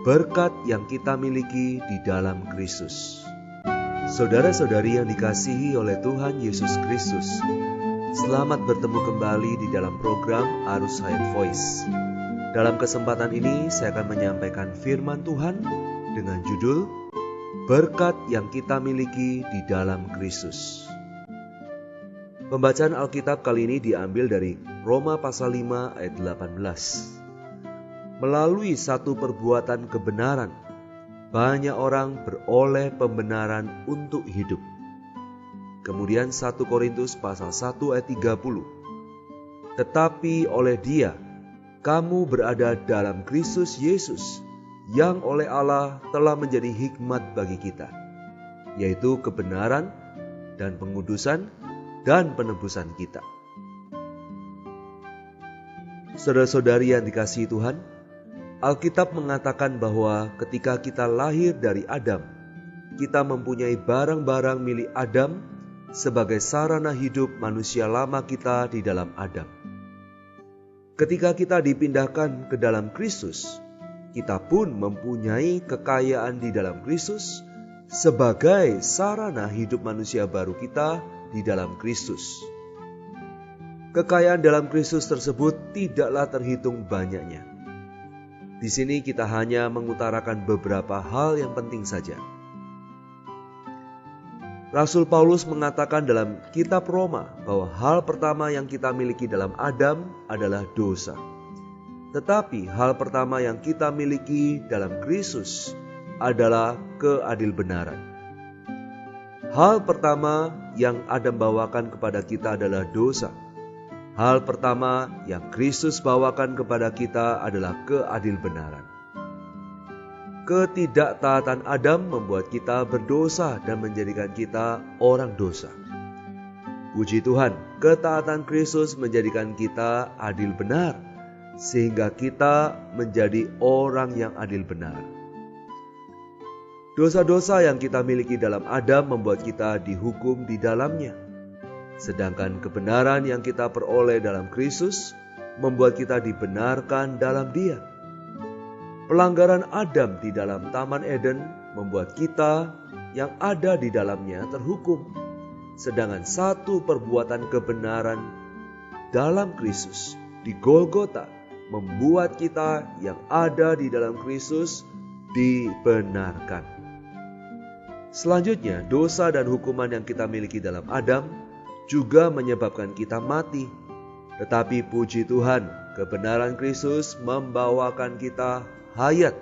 berkat yang kita miliki di dalam Kristus. Saudara-saudari yang dikasihi oleh Tuhan Yesus Kristus, selamat bertemu kembali di dalam program Arus Hayat Voice. Dalam kesempatan ini saya akan menyampaikan firman Tuhan dengan judul berkat yang kita miliki di dalam Kristus. Pembacaan Alkitab kali ini diambil dari Roma pasal 5 ayat 18. Melalui satu perbuatan kebenaran, banyak orang beroleh pembenaran untuk hidup. Kemudian 1 Korintus pasal 1 ayat 30. Tetapi oleh Dia, kamu berada dalam Kristus Yesus, yang oleh Allah telah menjadi hikmat bagi kita, yaitu kebenaran dan pengudusan dan penebusan kita. Saudara-saudari yang dikasihi Tuhan, Alkitab mengatakan bahwa ketika kita lahir dari Adam, kita mempunyai barang-barang milik Adam sebagai sarana hidup manusia lama kita di dalam Adam. Ketika kita dipindahkan ke dalam Kristus, kita pun mempunyai kekayaan di dalam Kristus sebagai sarana hidup manusia baru kita di dalam Kristus. Kekayaan dalam Kristus tersebut tidaklah terhitung banyaknya. Di sini kita hanya mengutarakan beberapa hal yang penting saja. Rasul Paulus mengatakan dalam kitab Roma bahwa hal pertama yang kita miliki dalam Adam adalah dosa. Tetapi hal pertama yang kita miliki dalam Kristus adalah keadilbenaran. Hal pertama yang Adam bawakan kepada kita adalah dosa. Hal pertama yang Kristus bawakan kepada kita adalah keadilbenaran. Ketidaktaatan Adam membuat kita berdosa dan menjadikan kita orang dosa. Puji Tuhan, ketaatan Kristus menjadikan kita adil benar, sehingga kita menjadi orang yang adil benar. Dosa-dosa yang kita miliki dalam Adam membuat kita dihukum di dalamnya. Sedangkan kebenaran yang kita peroleh dalam Kristus membuat kita dibenarkan dalam Dia. Pelanggaran Adam di dalam Taman Eden membuat kita yang ada di dalamnya terhukum. Sedangkan satu perbuatan kebenaran dalam Kristus di Golgota membuat kita yang ada di dalam Kristus dibenarkan. Selanjutnya, dosa dan hukuman yang kita miliki dalam Adam juga menyebabkan kita mati. Tetapi puji Tuhan, kebenaran Kristus membawakan kita hayat.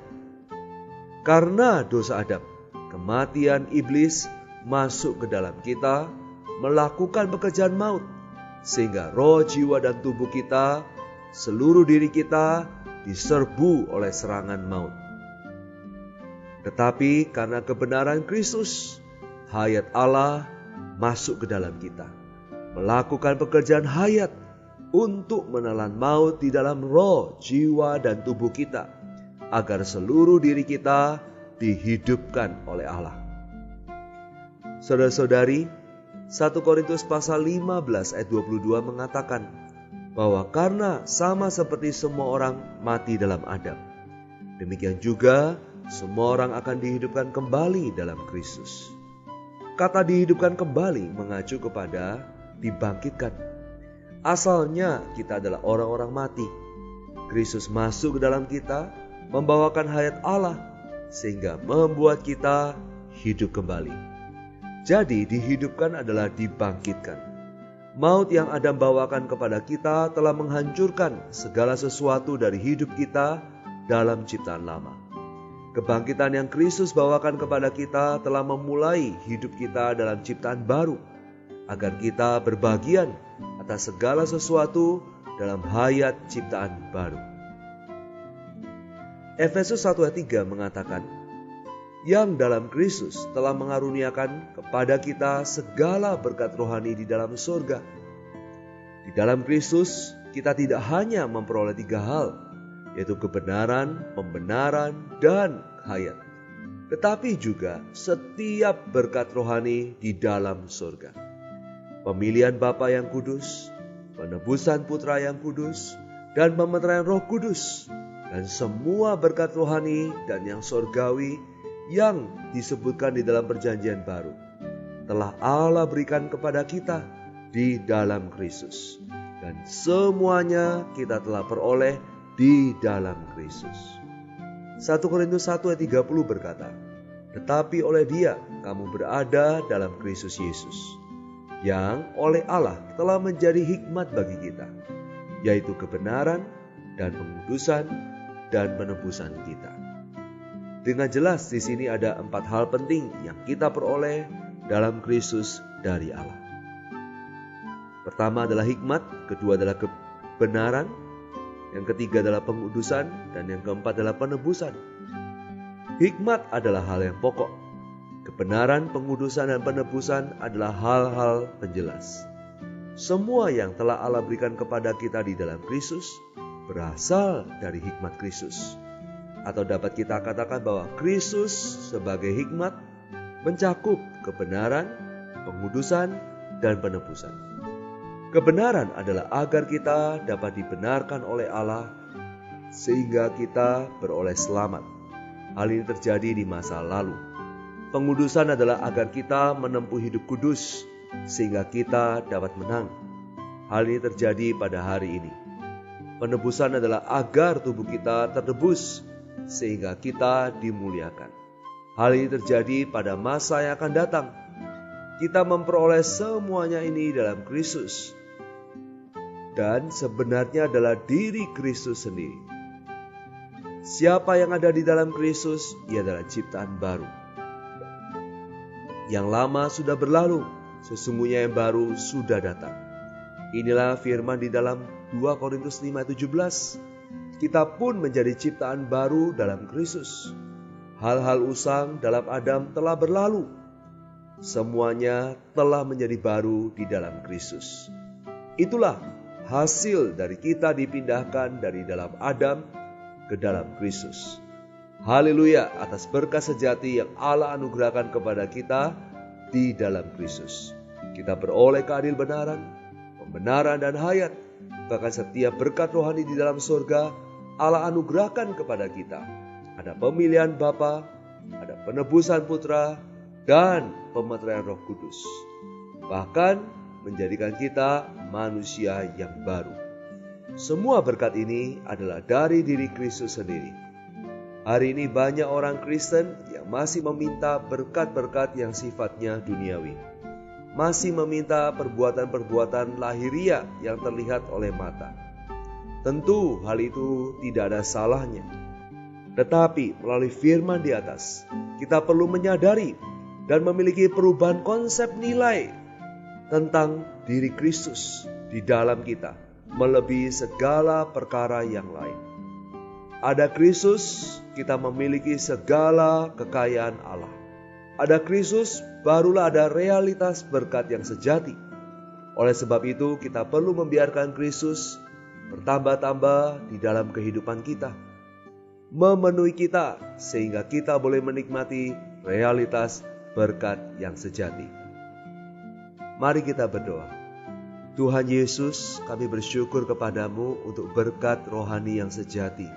Karena dosa Adam, kematian iblis masuk ke dalam kita, melakukan pekerjaan maut, sehingga roh, jiwa, dan tubuh kita, seluruh diri kita diserbu oleh serangan maut. Tetapi karena kebenaran Kristus, hayat Allah masuk ke dalam kita, melakukan pekerjaan hayat untuk menelan maut di dalam roh, jiwa, dan tubuh kita, agar seluruh diri kita dihidupkan oleh Allah. Saudara-saudari, 1 Korintus pasal 15 ayat 22 mengatakan bahwa karena sama seperti semua orang mati dalam Adam, demikian juga semua orang akan dihidupkan kembali dalam Kristus. Kata dihidupkan kembali mengacu kepada dibangkitkan. Asalnya kita adalah orang-orang mati. Kristus masuk ke dalam kita, membawakan hayat Allah, sehingga membuat kita hidup kembali. Jadi dihidupkan adalah dibangkitkan. Maut yang Adam bawakan kepada kita telah menghancurkan segala sesuatu dari hidup kita dalam ciptaan lama. Kebangkitan yang Kristus bawakan kepada kita telah memulai hidup kita dalam ciptaan baru, agar kita berbagian atas segala sesuatu dalam hayat ciptaan baru. Efesus 1 ayat 3 mengatakan, yang dalam Kristus telah mengaruniakan kepada kita segala berkat rohani di dalam surga. Di dalam Kristus kita tidak hanya memperoleh 3 hal, yaitu kebenaran, pembenaran, dan hayat, tetapi juga setiap berkat rohani di dalam surga. Pemilihan Bapa yang kudus, penebusan Putra yang kudus, dan pemeteraian Roh Kudus, dan semua berkat rohani dan yang surgawi yang disebutkan di dalam perjanjian baru telah Allah berikan kepada kita di dalam Kristus. Dan semuanya kita telah peroleh di dalam Kristus. 1 Korintus 1 ayat 30 berkata, tetapi oleh Dia kamu berada dalam Kristus Yesus, yang oleh Allah telah menjadi hikmat bagi kita, yaitu kebenaran dan pengudusan dan penebusan kita. Dengan jelas di sini ada 4 hal penting yang kita peroleh dalam Kristus dari Allah. Pertama adalah hikmat, kedua adalah kebenaran, yang ketiga adalah pengudusan, dan yang keempat adalah penebusan. Hikmat adalah hal yang pokok. Kebenaran, pengudusan, dan penebusan adalah hal-hal penjelas. Semua yang telah Allah berikan kepada kita di dalam Kristus berasal dari hikmat Kristus. Atau dapat kita katakan bahwa Kristus sebagai hikmat mencakup kebenaran, pengudusan, dan penebusan. Kebenaran adalah agar kita dapat dibenarkan oleh Allah sehingga kita beroleh selamat. Hal ini terjadi di masa lalu. Pengudusan adalah agar kita menempuh hidup kudus sehingga kita dapat menang. Hal ini terjadi pada hari ini. Penebusan adalah agar tubuh kita tertebus sehingga kita dimuliakan. Hal ini terjadi pada masa yang akan datang. Kita memperoleh semuanya ini dalam Kristus. Dan sebenarnya adalah diri Kristus sendiri. Siapa yang ada di dalam Kristus, ia adalah ciptaan baru. Yang lama sudah berlalu, sesungguhnya yang baru sudah datang. Inilah firman di dalam 2 Korintus 5:17. Kita pun menjadi ciptaan baru dalam Kristus. Hal-hal usang dalam Adam telah berlalu. Semuanya telah menjadi baru di dalam Kristus. Itulah hasil dari kita dipindahkan dari dalam Adam ke dalam Kristus. Haleluya atas berkat sejati yang Allah anugerahkan kepada kita di dalam Kristus. Kita beroleh keadilbenaran, pembenaran dan hayat. Bahkan setiap berkat rohani di dalam surga Allah anugerahkan kepada kita. Ada pemilihan Bapa, ada penebusan Putra, dan pemeteraian Roh Kudus. Bahkan menjadikan kita manusia yang baru. Semua berkat ini adalah dari diri Kristus sendiri. Hari ini banyak orang Kristen yang masih meminta berkat-berkat yang sifatnya duniawi. Masih meminta perbuatan-perbuatan lahiriah yang terlihat oleh mata. Tentu hal itu tidak ada salahnya. Tetapi melalui firman di atas, kita perlu menyadari dan memiliki perubahan konsep nilai tentang diri Kristus di dalam kita, melebihi segala perkara yang lain. Ada Kristus, kita memiliki segala kekayaan Allah. Ada Kristus, barulah ada realitas berkat yang sejati. Oleh sebab itu, kita perlu membiarkan Kristus bertambah-tambah di dalam kehidupan kita, memenuhi kita sehingga kita boleh menikmati realitas berkat yang sejati. Mari kita berdoa. Tuhan Yesus, kami bersyukur kepadamu untuk berkat rohani yang sejati,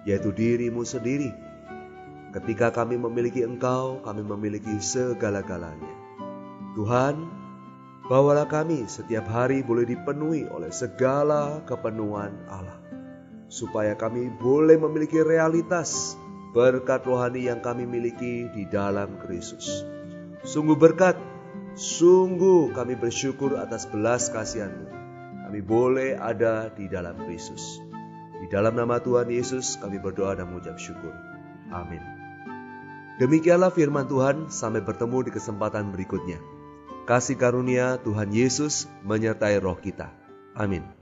yaitu diri-Mu sendiri. Ketika kami memiliki Engkau, kami memiliki segala-galanya. Tuhan, bawalah kami setiap hari boleh dipenuhi oleh segala kepenuhan Allah, supaya kami boleh memiliki realitas berkat rohani yang kami miliki di dalam Kristus. Sungguh berkat. Sungguh kami bersyukur atas belas kasihan-Mu. Kami boleh ada di dalam Kristus. Di dalam nama Tuhan Yesus kami berdoa dan mengucap syukur. Amin. Demikianlah firman Tuhan, sampai bertemu di kesempatan berikutnya. Kasih karunia Tuhan Yesus menyertai roh kita. Amin.